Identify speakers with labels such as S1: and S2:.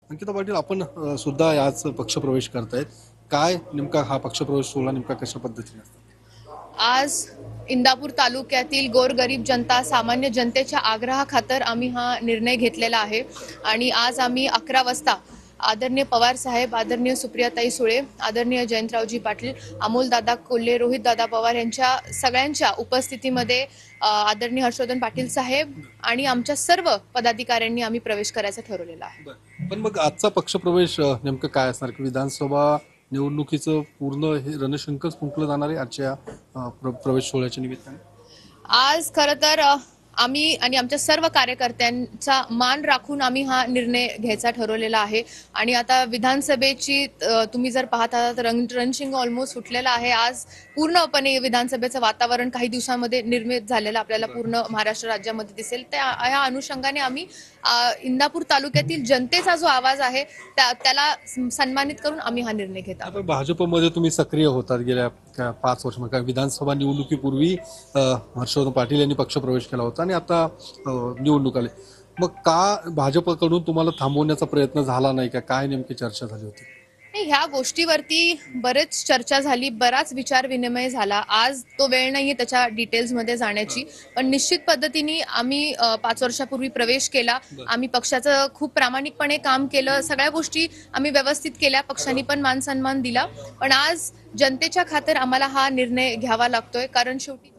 S1: अंकिता पाटील, आपण सुद्धा याच पक्षप्रवेश करतायत. काय नेमका हा पक्षप्रवेश सोहळा नेमका कशा पद्धतीने असतो?
S2: आज इंदापूर तालुक्यातील गोरगरीब जनता, सामान्य जनतेच्या आग्रहाखातर आम्ही हा निर्णय घेतलेला आहे. आणि आज आम्ही 11 वाजता आदरणीय पवार साहेब, आदरणीय सुप्रियाताई सुळे, आदरणीय जयंतरावजी पाटील, अमोलदादा कोल्हे, रोहितदादा पवार यांच्या सगळ्यांच्या उपस्थितीमध्ये आदरणीय हर्षवर्धन पाटील साहेब आणि आमच्या सर्व पदाधिकाऱ्यांनी आम्ही प्रवेश करायचं ठरवलेलं आहे.
S1: पण मग आजचा पक्षप्रवेश नेमकं काय असणार की विधानसभा निवडणुकीचं पूर्ण हे रणशंकच फुंकलं जाणार आहे आजच्या प्रवेश सोहळ्याच्या निमित्ताने?
S2: आज खरं तर आम्ही आणि आमच्या सर्व कार्यकर्त्यांचा मान राखून आम्ही हा निर्णय घ्यायचा ठरवलेला आहे. आणि आता विधानसभेची तुम्ही जर पाहता तर रणशिंग ऑलमोस्ट सुटलेला आहे. आज पूर्णपणे विधानसभेचं वातावरण काही दिवसांमध्ये निर्मित झालेलं आपल्याला पूर्ण महाराष्ट्र राज्यामध्ये दिसेल. या अनुषंगाने आम्ही इंदापूर तालुक्यातील जनतेचा जो आवाज आहे त्याला सन्मानित करून आम्ही हा निर्णय घेत आहोत.
S1: आता भाजपमध्ये तुम्ही सक्रिय होतात गेल्या 5 वर्ष, मग विधानसभा निवडणुकीपूर्वी हर्षवर्धन पाटील यांनी पक्षप्रवेश केला होता आणि आता निवडणूक आली. मग का भाजपकडून तुम्हाला थांबवण्याचा प्रयत्न झाला नाही का? काय नेमकी चर्चा झाली होती?
S2: नाही, ह्या गोष्टीवरती बरेच चर्चा झाली, बराच विचार विनिमय झाला. आज तो वेळ नाहीये त्याच्या डिटेल्समध्ये जाण्याची, पण निश्चित पद्धतीने आम्ही 5 वर्षापूर्वी प्रवेश केला. आम्ही पक्षाचं खूप प्रामाणिकपणे काम केलं, सगळ्या गोष्टी आम्ही व्यवस्थित केल्या, पक्षांनी पण मान सन्मान दिला. पण आज जनतेच्या खातर आम्हाला हा निर्णय घ्यावा लागतोय, कारण शेवटी